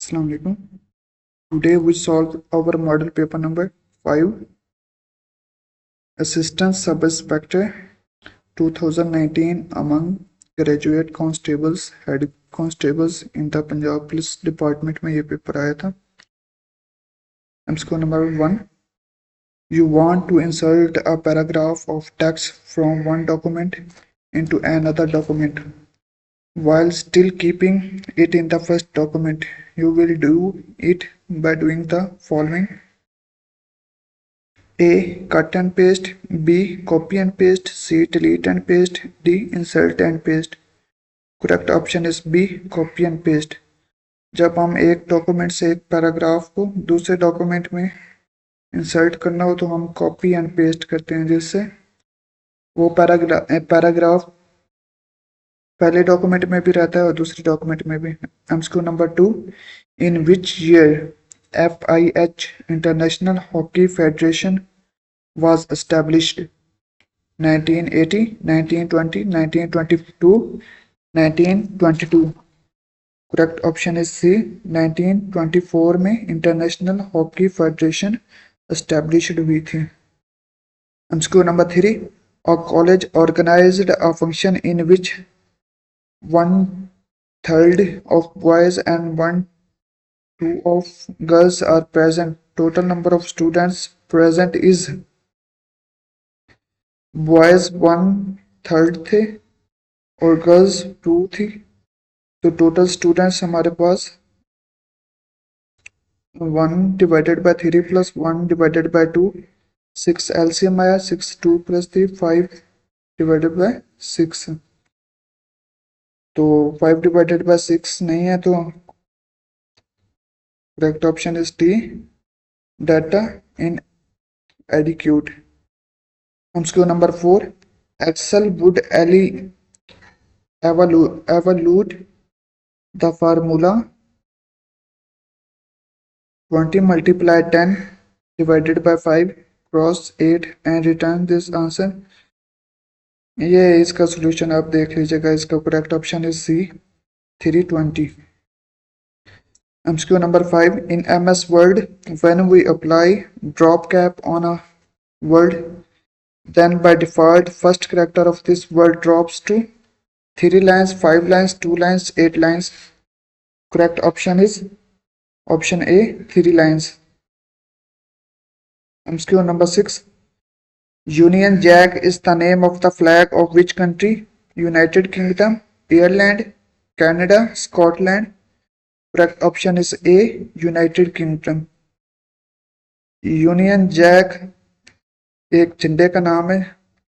Assalamu alaikum. Today we solve our model paper number 5, Assistant Sub-Inspector 2019 among graduate constables, head constables in the Punjab Police Department में ये paper आया था. MCQ number 1. You want to insert a paragraph of text from one document into another document. While still keeping it in the first document, you will do it by doing the following. A. Cut and paste. B. Copy and paste. C. Delete and paste. D. Insert and paste. Correct option is B. Copy and paste. जब हम एक document से एक paragraph को दूसरे document में insert करना हो तो हम कॉपी एंड पेस्ट करते हैं, जिससे वो पैराग्राफ पहले डॉक्यूमेंट में भी रहता है और दूसरे डॉक्यूमेंट में भी. MCQ number 2. In which year FIH international hockey federation was established? 1980, 1920, 1922, 1922. Correct option is C. 1924 में इंटरनेशनल हॉकी फेडरेशन एस्टेब्लिश्ड हुई थी. MCQ number 3. A college organized a function in which 1/3 of boys and 1/2 of girls are present. Total number of students present is. Boys 1/3 थे और girls 2 थी, तो total students हमारे पास 1/3 plus 1/2 6 LCM आया. 6 2 plus 3 5/6. तो 5/6 नहीं है, तो correct option is D, data in adequate. MCQ number 4. Excel would evaluate the formula 20 multiply 10 divided by 5 cross 8 and return this answer. ये इसका सॉल्यूशन आप देख लीजिएगा. इसका correct option is C, 320. MCQ number 5. In MS Word, when we apply drop cap on a word, then by default first character of this word drops to 3 lines, 5 lines, 2 lines, 8 lines. Correct option is option A, 3 lines. MCQ number 6. Union Jack is the name of the flag of which country? United Kingdom, Ireland, Canada, Scotland. Correct option is A, United Kingdom. Union Jack एक झंडे का नाम है.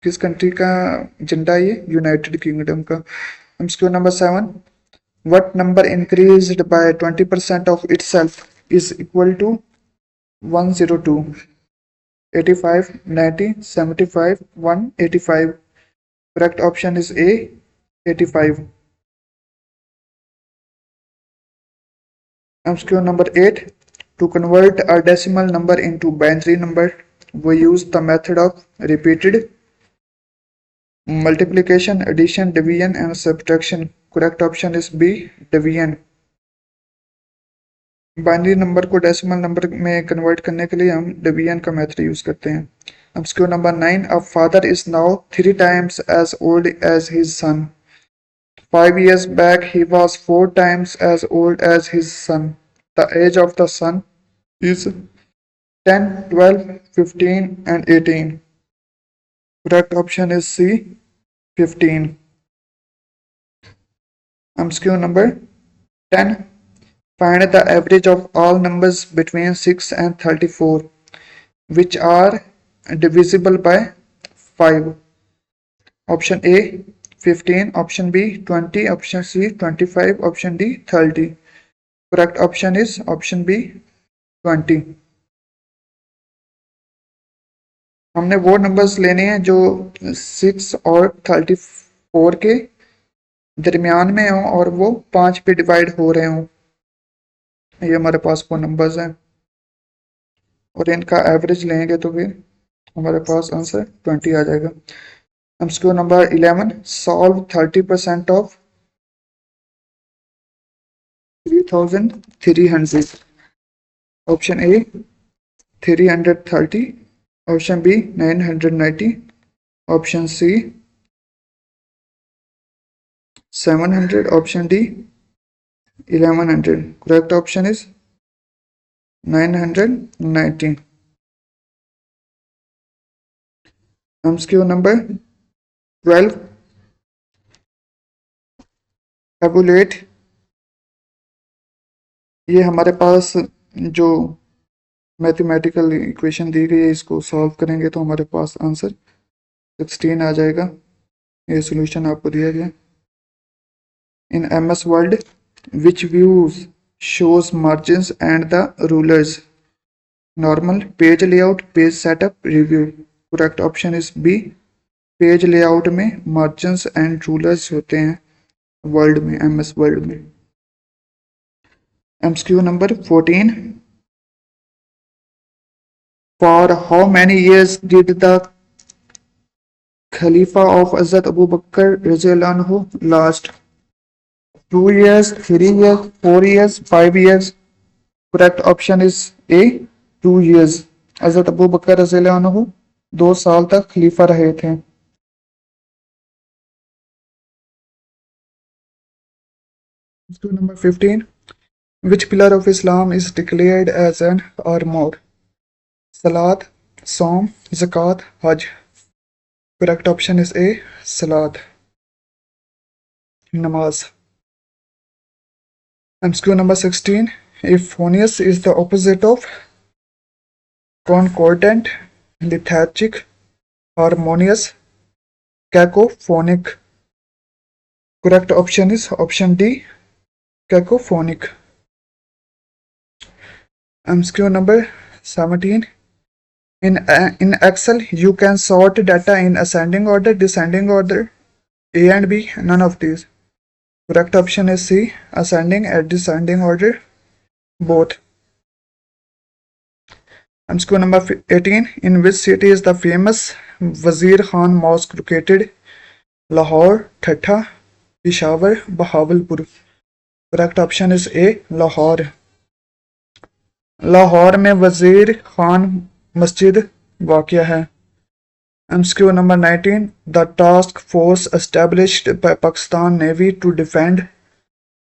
किस country का झंडा है ये? यूनाइटेड किंगडम का. MCQ number 7. What number increased by 20% of itself is equal to 102? 85, 90, 75, 185. Correct option is A, 85. MCQ number 8. To convert a decimal number into binary number, we use the method of repeated multiplication, addition, division and subtraction. Correct option is B, division. Binary number को decimal number में convert करने के लिए हम division का method use करते हैं. MCQ number 9. A father is now 3 times as old as his son. 5 years back he was 4 times as old as his son. The age of the son is 10, 12, 15 and 18. Correct option is C, 15. MCQ number 10. Find the average of all numbers between 6 and 34 which are divisible by 5. Option A, 15. Option B, 20. Option C, 25. Option D, 30. Correct option is option B, 20. हमने वो numbers लेने हैं जो 6 और 34 के दरमियान में हों और वो 5 पे डिवाइड हो रहे हों. ये हमारे पास वो नंबर्स हैं और इनका एवरेज लेंगे तो फिर हमारे पास आंसर 20 आ जाएगा. MCQ number 11. Solve 30% of 3300. Option A 330. Option B 990. Option C 700. Option D 1100. Correct option is 990. MCQ number 12. tabulate. ये हमारे पास जो मैथमेटिकल इक्वेशन दी गई है इसको सॉल्व करेंगे तो हमारे पास आंसर 16 आ जाएगा। ये सॉल्यूशन आपको दिया गया। इन MS word which views shows margins and the rulers. Normal, page layout, page setup, review. Correct option is B. Page layout में margins and rulers होते हैं वर्ड में, MS वर्ड में। MCQ number 14. For how many years did the Khalifa of Hazrat Abu Bakr Radhiyallahu anhu last? 2 years, 3 years, 4 years, 5 years. Correct option is A. 2 years. हज़रत अबू बकर रज़ियल्लाहु अन्हु 2 साल तक खलीफा रहे थे। Number 15. Which pillar of Islam is declared as an or more? Salat, Saum, Zakat, Hajj. Correct option is A. Salat. Namaz. MCQ number 16. If phonious is the opposite of concordant, lethargic, harmonious, cacophonic. Correct option is option D. Cacophonic. MCQ number 17. In Excel, you can sort data in ascending order, descending order, A and B, none of these. Correct option is C. Ascending and descending order, both. MCQ number 18. In which city is the famous Wazir Khan Mosque located? Lahore, Thatta, Peshawar, Bahawalpur. Correct option is A. Lahore. Lahore में वजीर खान मस्जिद वाक़या है। MCQ number 19. The task force established by Pakistan Navy to defend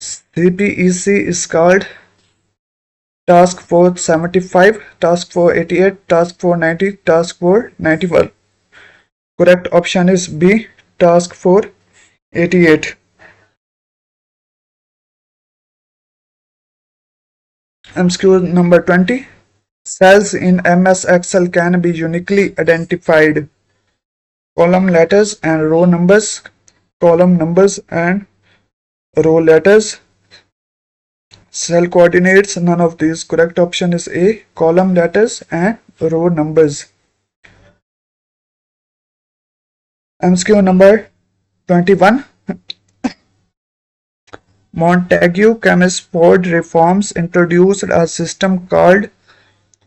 CPEC is called Task Force 75, Task Force 88, Task Force 90, Task Force 91. Correct option is B. Task Force 88. MCQ number 20. Cells in MS Excel can be uniquely identified. Column letters and row numbers, column numbers and row letters, cell coordinates, none of these. Correct option is A. Column letters and row numbers. MCQ number 21. Montague Chelmsford reforms introduced a system called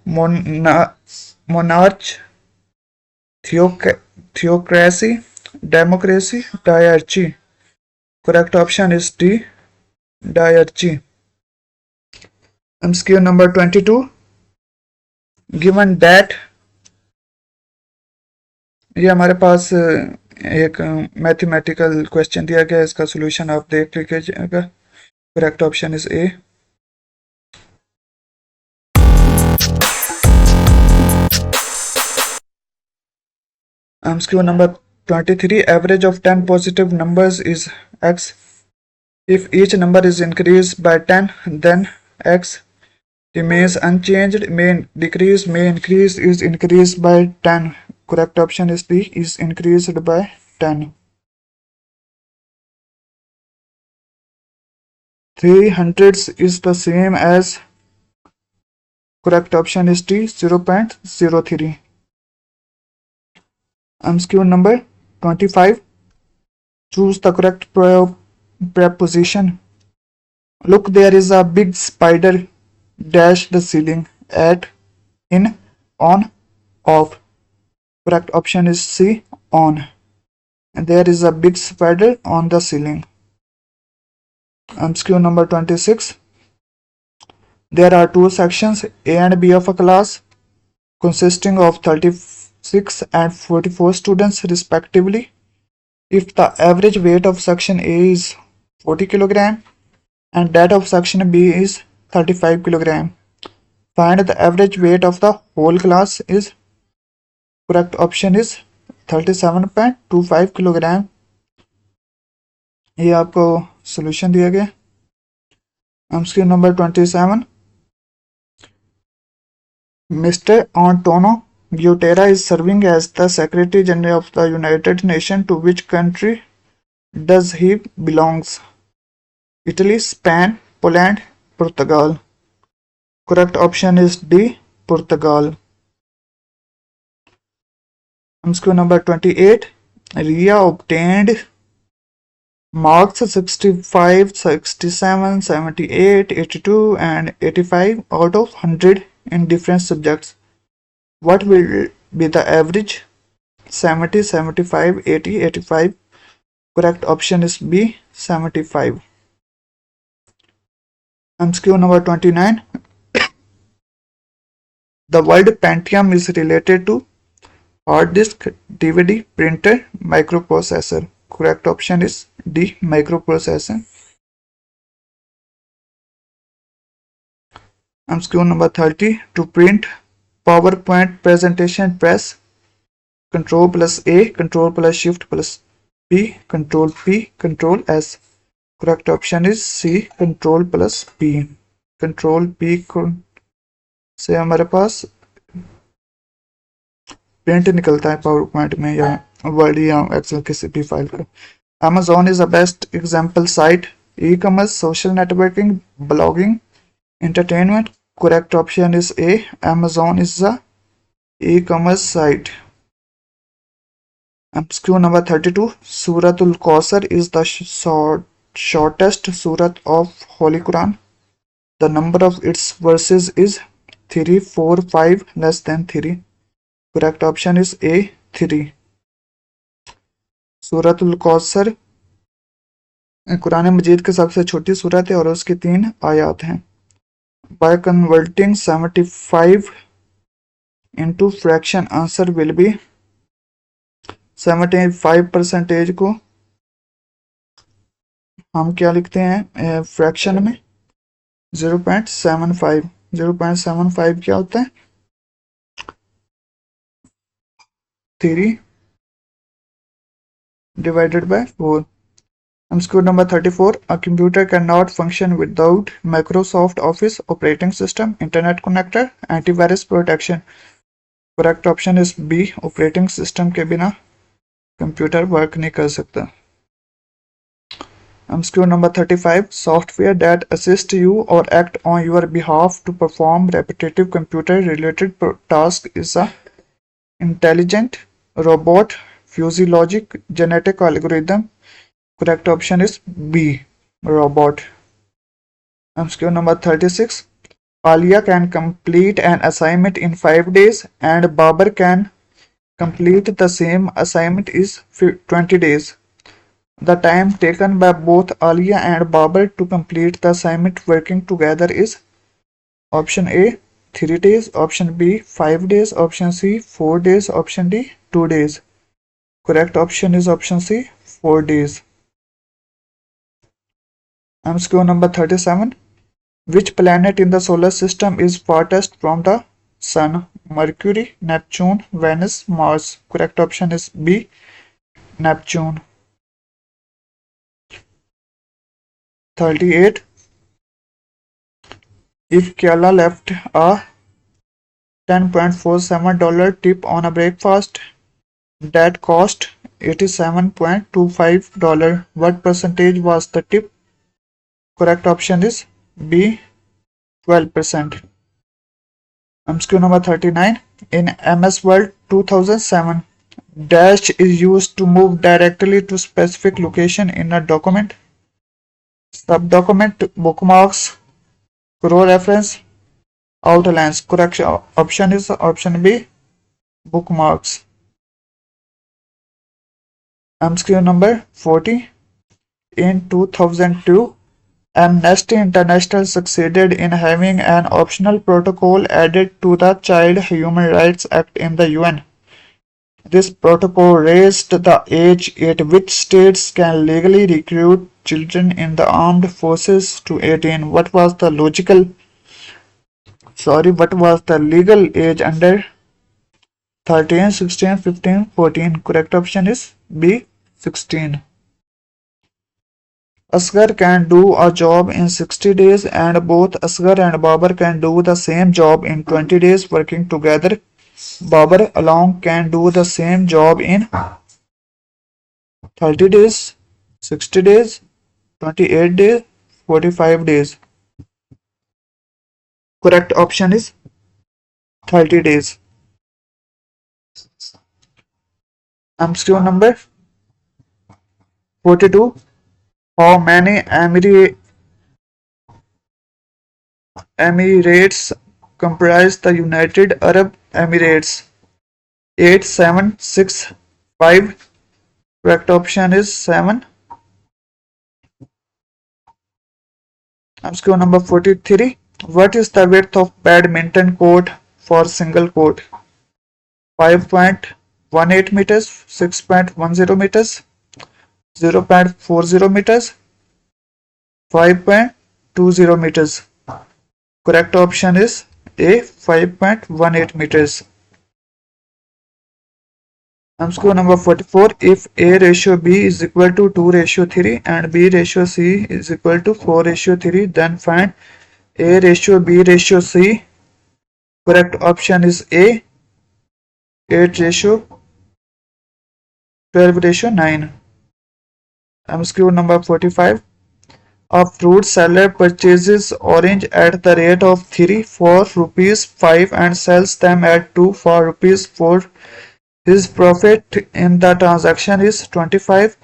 monarch, theocracy, democracy, diarchy. Correct option is D. Diarchy. MCQ number 22. Given that, ये हमारे पास एक mathematical question दिया गया है, इसका solution आप देख लीजिएगा। Correct option is A. MCQ number 23. Average of 10 positive numbers is x. If each number is increased by 10, then x remains unchanged. May decrease, may increase, is increased by 10. Correct option is D. Is increased by 10. 300 is the same as. Correct option is D. 0.03. MCQ number 25. Choose the correct preposition. Look, there is a big spider dash the ceiling at, in, on, off. Correct option is C. On. And there is a big spider on the ceiling. MCQ number 26. There are two sections, A and B of a class, consisting of 36 and 44 students respectively. If the average weight of section A is 40 kg and that of section B is 35 kg, find the average weight of the whole class is, correct option is 37.25 kilogram. ये आपको solution दिया गया। MCQ number 27, Mr. Antonio Guterres is serving as the Secretary General of the United Nations. To which country does he belongs? Italy, Spain, Poland, Portugal. Correct option is D, Portugal. MCQ number 28. Ria obtained marks 65, 67, 78, 82 and 85 out of 100 in different subjects. What will be the average? 70, 75, 80, 85. Correct option is B, 75. MCQ number 29. The word Pentium is related to hard disk, DVD, printer, microprocessor. Correct option is D, microprocessor. MCQ number 30. To print PowerPoint presentation, press Control plus A, Control plus Shift plus P, Control P, Control S. Correct option is C, Control plus P. Control P से हमारे पास print निकलता है power point में या word या Excel किसी भी file का। Amazon is the best example site. E-commerce, social networking, blogging, entertainment. Correct option is A. Amazon is the e-commerce site. MCQ number 32. Suratul Kausar is the shortest surat of Holy Quran. The number of its verses is 3, 4, 5, less than 3. Correct option is A, 3. सूरतुल कौसर कुरान मजीद की सबसे छोटी सूरत है और उसकी 3 आयात हैं। By converting 75 into fraction, answer will be 75% को हम क्या लिखते हैं फ्रैक्शन में 0.75। 0.75 क्या होता है 3 divided by 4. MCQ number 34. A computer cannot function without Microsoft Office operating system, internet connector, antivirus protection. Correct option is B. Operating system के बिना कंप्यूटर वर्क नहीं कर सकता। MCQ number 35. Software that assist you or act on your behalf to perform repetitive computer related task is a intelligent robot, fuzzy logic, genetic algorithm. Correct option is B, robot. MCQ number 36. Alia can complete an assignment in 5 days and Babar can complete the same assignment is 20 days. The time taken by both Alia and Babar to complete the assignment working together is option A, 3 days, option B, 5 days, option C, 4 days, option D, 2 days. Correct option is option C, 4 days. MCQ number 37. Which planet in the solar system is farthest from the Sun? Mercury, Neptune, Venus, Mars. Correct option is B, Neptune. 38. If Kyla left a $10.47 tip on a breakfast that cost $87.25, what percentage was the tip? Correct option is B, 12%. MCQ number 39. In MS Word 2007, dash is used to move directly to specific location in a document. Subdocument, bookmarks, row reference, outlines. Correct option is option B, bookmarks. MCQ number 40. In 2002, Amnesty International succeeded in having an optional protocol added to the Child Human Rights Act in the UN. This protocol raised the age at which states can legally recruit children in the armed forces to 18. What was the legal age under 13, 16, 15, 14? Correct option is B, 16. Asghar can do a job in 60 days and both Asghar and Babar can do the same job in 20 days working together. Babar alone can do the same job in 30 days, 60 days, 28 days, 45 days. Correct option is 30 days. MCQ number 42. How many Emirates comprise the United Arab Emirates? 8, 7, 6, 5. Correct option is 7. MCQ number 43. What is the width of badminton court for single court? 5.18 meters, 6.10 meters, 0.40 meters, 5.20 meters. Correct option is A, 5.18 meters. MCQ number 44. If A ratio B is equal to 2 ratio 3 and B ratio C is equal to 4 ratio 3, then find A ratio B ratio C. Correct option is A, 8 ratio 12 ratio 9. MCQ number 45. A fruit seller purchases orange at the rate of 3 for rupees 5 and sells them at 2 for rupees 4. His profit in the transaction is 25,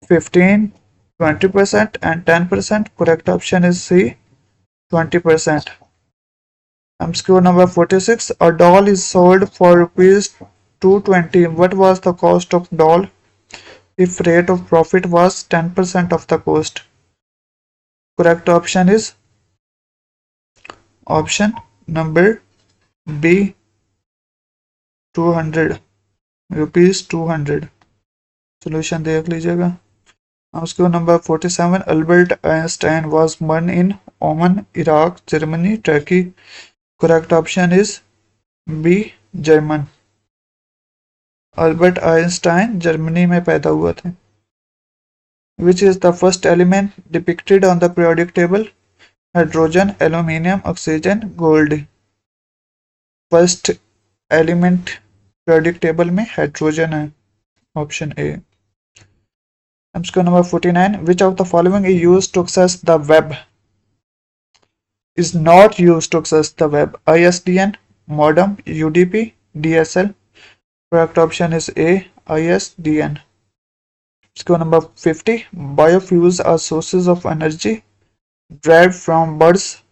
15, 20% and 10%. Correct option is C, 20%. MCQ number 46. A doll is sold for rupees 220. What was the cost of doll if rate of profit was 10% of the cost? Correct option is option number B, 200 rupees 200. Solution देख लीजिएगा. MCQ number 47. Albert Einstein was born in Oman, Iraq, Germany, Turkey. Correct option is B, German. Albert Einstein Germany में पैदा हुआ थे. Which is the first element depicted on the periodic table? Hydrogen, aluminium, oxygen, gold. First element periodic table में hydrogen है. Option A. MCQ number 49. Which of the following is used to access the web? Is not used to access the web? ISDN, modem, UDP, DSL. Correct option is A, ISDN. MCQ number 50. Biofuels are sources of energy derived from birds,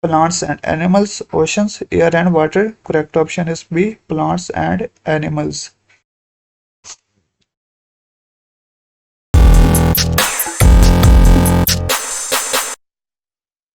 plants and animals, oceans, air and water. Correct option is B, plants and animals.